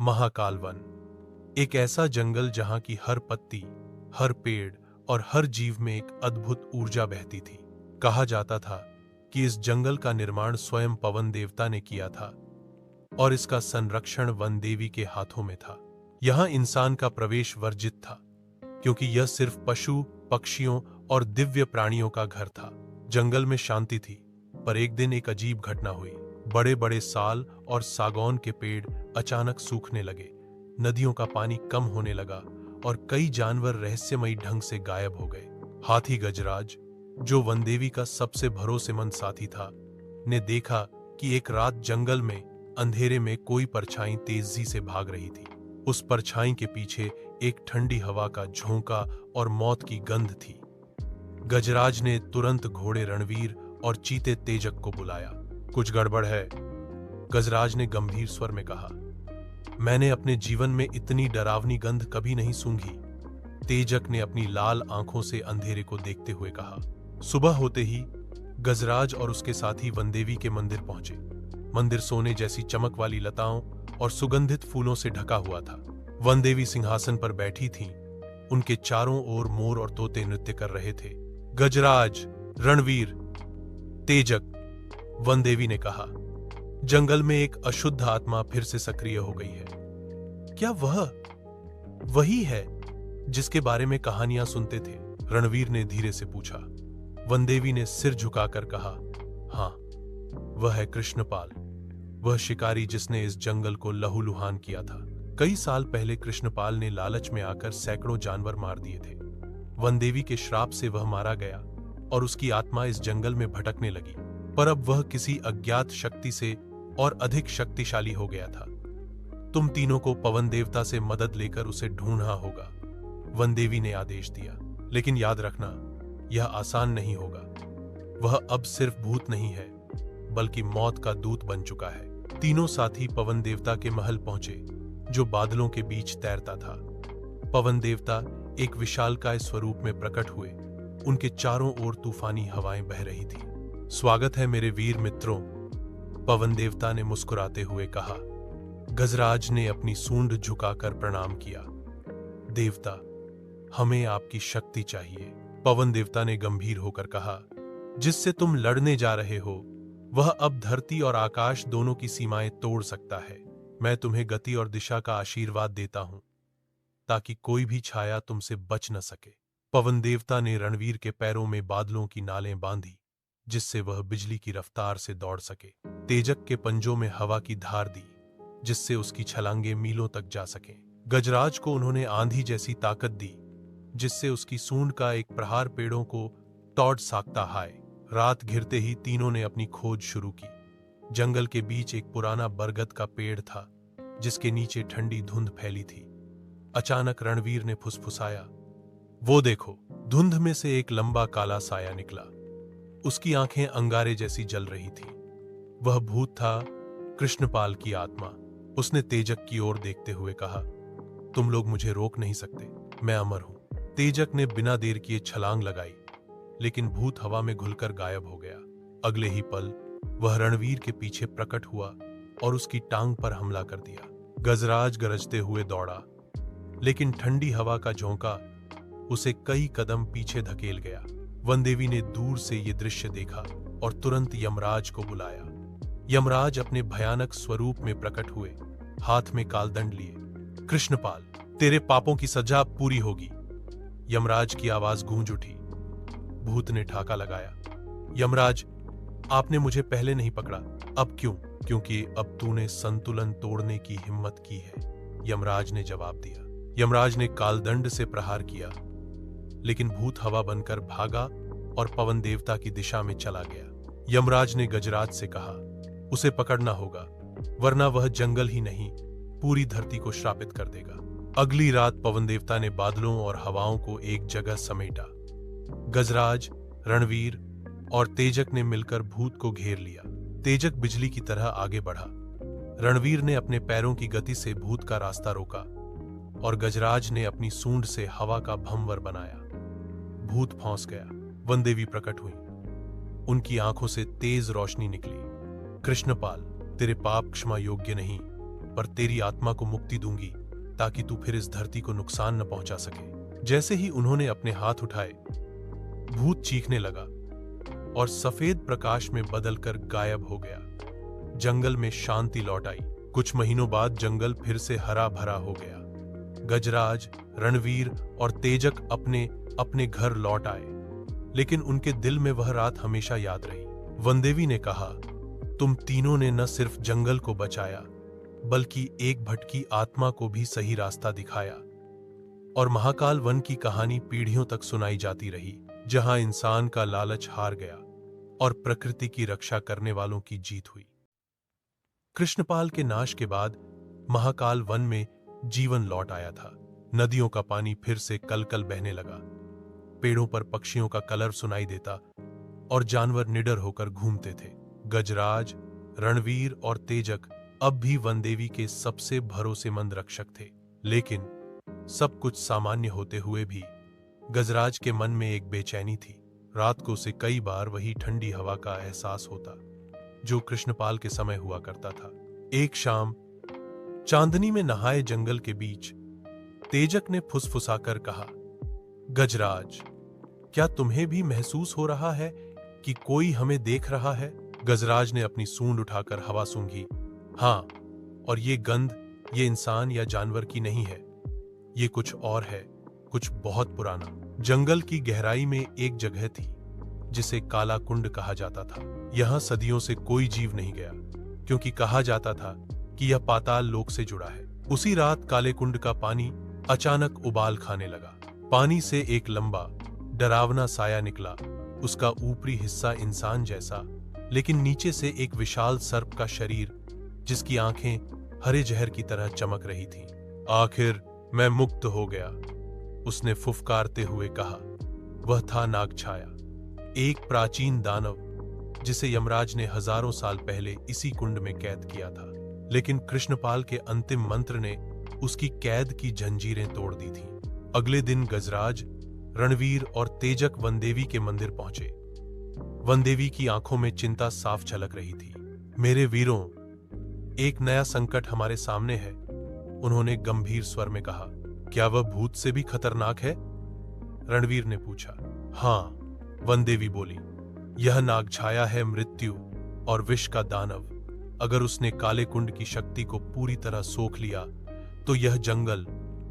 Mahakal one, एक ऐसा जंगल जहां की हर पत्ती, हर पेड़ और हर जीव में एक अद्भुत ऊर्जा बहती थी। कहा जाता था कि इस जंगल का निर्माण स्वयं पवन देवता ने किया था और इसका संरक्षण वन देवी के हाथों में था। यहां इंसान का प्रवेश वर्जित था, क्योंकि यह सिर्फ पशु, पक्षियों और दिव्य प्राणियों का घर था। जंगल में शांति थी, पर एक दिन एक अजीब घटना हुई। बड़े बड़े साल और सागौन के पेड़ अचानक सूखने लगे, नदियों का पानी कम होने लगा और कई जानवर रहस्यमयी ढंग से गायब हो गए। हाथी गजराज, जो वनदेवी का सबसे भरोसेमंद साथी था, ने देखा कि एक रात जंगल में अंधेरे में कोई परछाई तेजी से भाग रही थी। उस परछाई के पीछे एक ठंडी हवा का झोंका और मौत की गंध थी। गजराज ने तुरंत घोड़े रणवीर और चीते तेजक को बुलाया। कुछ गड़बड़ है, गजराज ने गंभीर स्वर में कहा। मैंने अपने जीवन में इतनी डरावनी गंध कभी नहीं सूंघी, तेजक ने अपनी लाल आंखों से अंधेरे को देखते हुए कहा। सुबह होते ही गजराज और उसके साथी वनदेवी के मंदिर पहुंचे। मंदिर सोने जैसी चमक वाली लताओं और सुगंधित फूलों से ढका हुआ था। वनदेवी सिंहासन पर बैठी थीं। उनके चारों ओर मोर और तोते नृत्य कर रहे थे। गजराज, रणवीर, तेजक, वनदेवी ने कहा, जंगल में एक अशुद्ध आत्मा फिर से सक्रिय हो गई है। क्या वह वही है जिसके बारे में कहानियां सुनते थे? रणवीर ने धीरे से पूछा। वनदेवी ने सिर झुकाकर कहा, हां, वह है कृष्णपाल, वह शिकारी जिसने इस जंगल को लहूलुहान किया था। कई साल पहले कृष्णपाल ने लालच में आकर सैकड़ों जानवर मार दिए थे। वनदेवी के श्राप से वह मारा गया और उसकी आत्मा इस जंगल में भटकने लगी, पर अब वह किसी अज्ञात शक्ति से और अधिक शक्तिशाली हो गया था। तुम तीनों को पवन देवता से मदद लेकर उसे ढूंढना होगा, वनदेवी ने आदेश दिया। लेकिन याद रखना, यह आसान नहीं होगा। वह अब सिर्फ भूत नहीं है, बल्कि मौत का दूत बन चुका है। तीनों साथी पवन देवता के महल पहुंचे, जो बादलों के बीच तैरता था। पवन देवता एक विशालकाय स्वरूप में प्रकट हुए। उनके चारों ओर तूफानी हवाएं बह रही थी। स्वागत है मेरे वीर मित्रों, पवन देवता ने मुस्कुराते हुए कहा। गजराज ने अपनी सूंड झुकाकर प्रणाम किया। देवता, हमें आपकी शक्ति चाहिए, पवन देवता ने गंभीर होकर कहा। जिससे तुम लड़ने जा रहे हो, वह अब धरती और आकाश दोनों की सीमाएं तोड़ सकता है। मैं तुम्हें गति और दिशा का आशीर्वाद देता हूं, ताकि कोई भी छाया तुमसे बच न सके। पवन देवता ने रणवीर के पैरों में बादलों की नालें बांधी, जिससे वह बिजली की रफ्तार से दौड़ सके। तेजक के पंजों में हवा की धार दी, जिससे उसकी छलांगे मीलों तक जा सकें। गजराज को उन्होंने आंधी जैसी ताकत दी, जिससे उसकी सूंड का एक प्रहार पेड़ों को तोड़ सकता है। रात घिरते ही तीनों ने अपनी खोज शुरू की। जंगल के बीच एक पुराना बरगद का पेड़ था, जिसके नीचे ठंडी धुंध फैली थी। अचानक रणवीर ने फुसफुसाया, वो देखो। धुंध में से एक लंबा काला साया निकला। उसकी आंखें अंगारे जैसी जल रही थी। वह भूत था, कृष्णपाल की आत्मा। उसने तेजक की ओर देखते हुए कहा, तुम लोग मुझे रोक नहीं सकते, मैं अमर हूं। तेजक ने बिना देर किए छलांग लगाई, लेकिन भूत हवा में घुलकर गायब हो गया। अगले ही पल वह रणवीर के पीछे प्रकट हुआ और उसकी टांग पर हमला कर दिया। गजराज गरजते हुए दौड़ा, लेकिन ठंडी हवा का झोंका उसे कई कदम पीछे धकेल गया। वनदेवी ने दूर से ये दृश्य देखा और तुरंत यमराज को बुलाया। यमराज अपने भयानक स्वरूप में प्रकट हुए, हाथ में कालदंड लिए। कृष्णपाल, तेरे पापों की सजा पूरी होगी, यमराज की आवाज गूंज उठी। भूत ने ठाका लगाया, यमराज, आपने मुझे पहले नहीं पकड़ा, अब क्यों? क्योंकि अब तूने संतुलन तोड़ने की हिम्मत की है, यमराज ने जवाब दिया। यमराज ने कालदंड से प्रहार किया, लेकिन भूत हवा बनकर भागा और पवन देवता की दिशा में चला गया। यमराज ने गजराज से कहा, उसे पकड़ना होगा, वरना वह जंगल ही नहीं, पूरी धरती को श्रापित कर देगा। अगली रात पवन देवता ने बादलों और हवाओं को एक जगह समेटा। गजराज, रणवीर और तेजक ने मिलकर भूत को घेर लिया। तेजक बिजली की तरह आगे बढ़ा। रणवीर ने अपने पैरों की गति से भूत का रास्ता रोका और गजराज ने अपनी सूंड से हवा का भंवर बनाया। भूत फंस गया। वनदेवी प्रकट हुई। उनकी आंखों से तेज रोशनी निकली। कृष्णपाल, तेरे पाप क्षमा योग्य नहीं, पर तेरी आत्मा को मुक्ति दूंगी ताकि तू फिर इस धरती को नुकसान न पहुंचा सके। जैसे ही उन्होंने अपने हाथ उठाए, भूत चीखने लगा और सफेद प्रकाश में बदलकर गायब हो गया। जंगल में शांति लौट आई। कुछ महीनों बाद जंगल फिर से हरा भरा हो गया। गजराज, रणवीर और तेजक अपने अपने घर लौट आए, लेकिन उनके दिल में वह रात हमेशा याद रही। वनदेवी ने कहा, तुम तीनों ने न सिर्फ जंगल को बचाया, बल्कि एक भटकी आत्मा को भी सही रास्ता दिखाया। और महाकाल वन की कहानी पीढ़ियों तक सुनाई जाती रही, जहां इंसान का लालच हार गया और प्रकृति की रक्षा करने वालों की जीत हुई। कृष्णपाल के नाश के बाद महाकाल वन में जीवन लौट आया था। नदियों का पानी फिर से कलकल बहने लगा, पेड़ों पर पक्षियों का कलर सुनाई देता और जानवर निडर होकर घूमते थे। गजराज, रणवीर और तेजक अब भी वनदेवी के सबसे भरोसेमंद रक्षक थे। लेकिन सब कुछ सामान्य होते हुए भी गजराज के मन में एक बेचैनी थी। रात को उसे कई बार वही ठंडी हवा का एहसास होता जो कृष्णपाल के समय हुआ करता था। एक शाम चांदनी में नहाए जंगल के बीच तेजक ने फुसफुसाकर कहा, गजराज, क्या तुम्हें भी महसूस हो रहा है कि कोई हमें देख रहा है? गजराज ने अपनी सूंड उठाकर हवा सूंघी। हाँ, और ये गंध ये इंसान या जानवर की नहीं है, ये कुछ और है, कुछ बहुत पुराना। जंगल की गहराई में एक जगह थी जिसे काला कुंड कहा जाता था। यहां सदियों से कोई जीव नहीं गया, क्योंकि कहा जाता था कि यह पाताल लोक से जुड़ा है। उसी रात काले कुंड का पानी अचानक उबाल खाने लगा। पानी से एक लंबा डरावना साया निकला। उसका ऊपरी हिस्सा इंसान जैसा, लेकिन नीचे से एक विशाल सर्प का शरीर, जिसकी आंखें हरे जहर की तरह चमक रही थीं। आखिर मैं मुक्त हो गया, उसने फुफकारते हुए कहा। वह था नागछाया, एक प्राचीन दानव जिसे यमराज ने हजारों साल पहले इसी कुंड में कैद किया था। लेकिन कृष्णपाल के अंतिम मंत्र ने उसकी कैद की जंजीरें तोड़ दी थीं। अगले दिन गजराज, रणवीर और तेजक वनदेवी के मंदिर पहुंचे। वनदेवी की आंखों में चिंता साफ झलक रही थी। मेरे वीरों, एक नया संकट हमारे सामने है, उन्होंने गंभीर स्वर में कहा। क्या वह भूत से भी खतरनाक है? रणवीर ने पूछा। हाँ, वनदेवी बोली, यह नागछाया है मृत्यु और विष का दानव। अगर उसने काले कुंड की शक्ति को पूरी तरह सोख लिया तो यह जंगल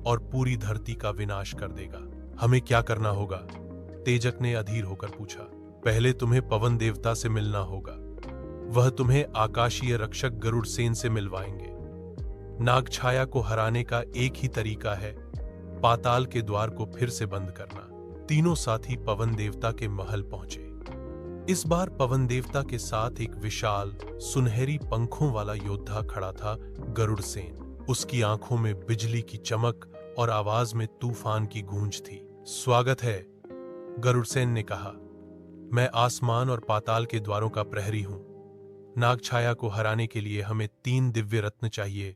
और पूरी धरती का विनाश कर देगा। हमें क्या करना होगा? तेजक ने अधीर होकर पूछा। पहले तुम्हें पवन देवता से मिलना होगा, वह तुम्हें आकाशीय रक्षक गरुड़सेन से मिलवाएंगे। नागछाया को हराने का एक ही तरीका है, पाताल के द्वार को फिर से बंद करना। तीनों साथी पवन देवता के महल पहुंचे। इस बार पवन देवता के साथ एक विशाल सुनहरी पंखों वाला योद्धा खड़ा था, गरुड़सेन। उसकी आंखों में बिजली की चमक और आवाज में तूफान की गूंज थी। स्वागत है, गरुड़सेन ने कहा। मैं आसमान और पाताल के द्वारों का प्रहरी हूं। नागछाया को हराने के लिए हमें 3 दिव्य रत्न चाहिए,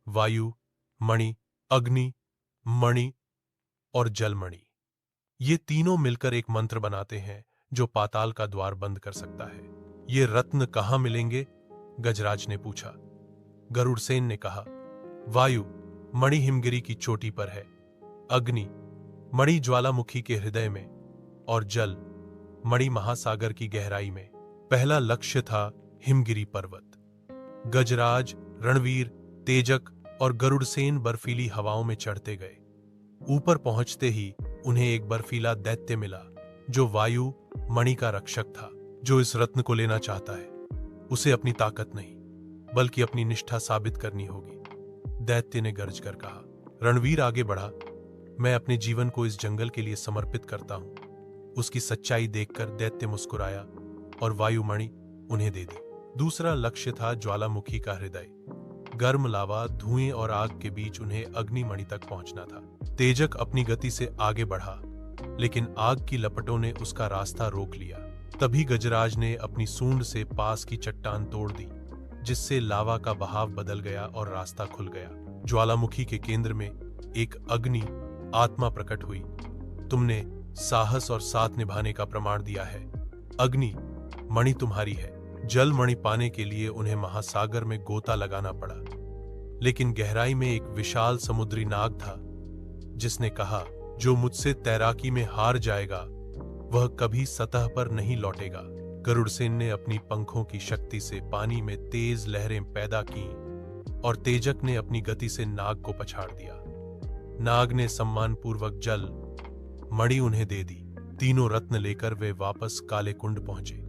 वायु मणि, अग्नि मणि और जल मणि। ये तीनों मिलकर एक मंत्र बनाते हैं जो पाताल का द्वार बंद कर सकता है। ये रत्न कहां मिलेंगे? गजराज ने पूछा। गरुड़सेन ने कहा, वायु मणि हिमगिरी की चोटी पर है, अग्नि मणि ज्वालामुखी के हृदय में और जल मणि महासागर की गहराई में। पहला लक्ष्य था हिमगिरी पर्वत। गजराज, रणवीर, तेजक और गरुड़सेन बर्फीली हवाओं में चढ़ते गए। ऊपर पहुंचते ही उन्हें एक बर्फीला दैत्य मिला जो वायु मणि का रक्षक था। जो इस रत्न को लेना चाहता है उसे अपनी ताकत नहीं बल्कि अपनी निष्ठा साबित करनी होगी, दैत्य ने गरज कर कहा। रणवीर आगे बढ़ा। मैं अपने जीवन को इस जंगल के लिए समर्पित करता हूं। उसकी सच्चाई देखकर दैत्य मुस्कुराया और वायुमणि उन्हें दे दी। दूसरा लक्ष्य था ज्वालामुखी का हृदय। गर्म लावा, धुएं और आग के बीच उन्हें अग्निमणि तक पहुंचना था। तेजक अपनी गति से आगे बढ़ा, लेकिन आग की लपटों ने उसका रास्ता रोक लिया। तभी गजराज ने अपनी सूंड से पास की चट्टान तोड़ दी, जिससे लावा का बहाव बदल गया और रास्ता खुल गया। ज्वालामुखी के केंद्र में एक अग्नि आत्मा प्रकट हुई। तुमने साहस और साथ निभाने का प्रमाण दिया है। अग्नि मणि तुम्हारी है। जल मणि पाने के लिए उन्हें महासागर में गोता लगाना पड़ा, लेकिन गहराई में एक विशाल समुद्री नाग था, जिसने कहा, जो मुझसे तैराकी में हार जाएगा वह कभी सतह पर नहीं लौटेगा। गरुड़सेन ने अपनी पंखों की शक्ति से पानी में तेज लहरें पैदा की और तेजक ने अपनी गति से नाग को पछाड़ दिया। नाग ने सम्मानपूर्वक जल मणि उन्हें दे दी। तीनों रत्न लेकर वे वापस काले कुंड पहुंचे।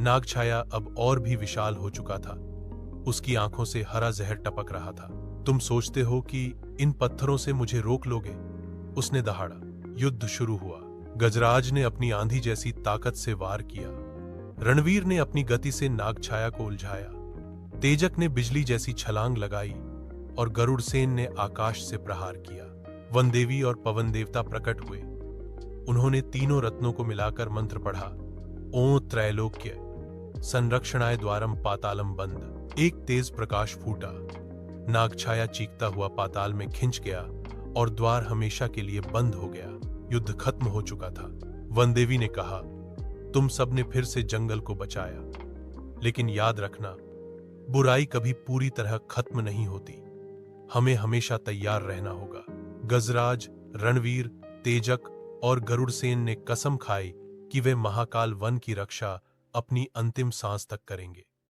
नागछाया अब और भी विशाल हो चुका था। उसकी आंखों से हरा जहर टपक रहा था। तुम सोचते हो कि इन पत्थरों से मुझे रोक लोगे? उसने दहाड़ा। युद्ध शुरू हुआ। गजराज ने अपनी आंधी जैसी ताकत से वार किया। रणवीर ने अपनी गति से नागछाया को उलझाया। तेजक ने बिजली जैसी छलांग लगाई और गरुड़सेन ने आकाश से प्रहार किया। वनदेवी और पवन देवता प्रकट हुए। उन्होंने तीनों रत्नों को मिलाकर मंत्र पढ़ा, ओं त्रैलोक्य संरक्षणाय द्वारम पातालम बंद। एक तेज प्रकाश फूटा। नागछाया चीखता हुआ पाताल में खिंच गया और द्वार हमेशा के लिए बंद हो गया। युद्ध खत्म हो चुका था। वनदेवी ने कहा, तुम सबने फिर से जंगल को बचाया, लेकिन याद रखना, बुराई कभी पूरी तरह खत्म नहीं होती। हमें हमेशा तैयार रहना होगा। गजराज, रणवीर, तेजक और गरुड़सेन ने कसम खाई कि वे महाकाल वन की रक्षा अपनी अंतिम सांस तक करेंगे।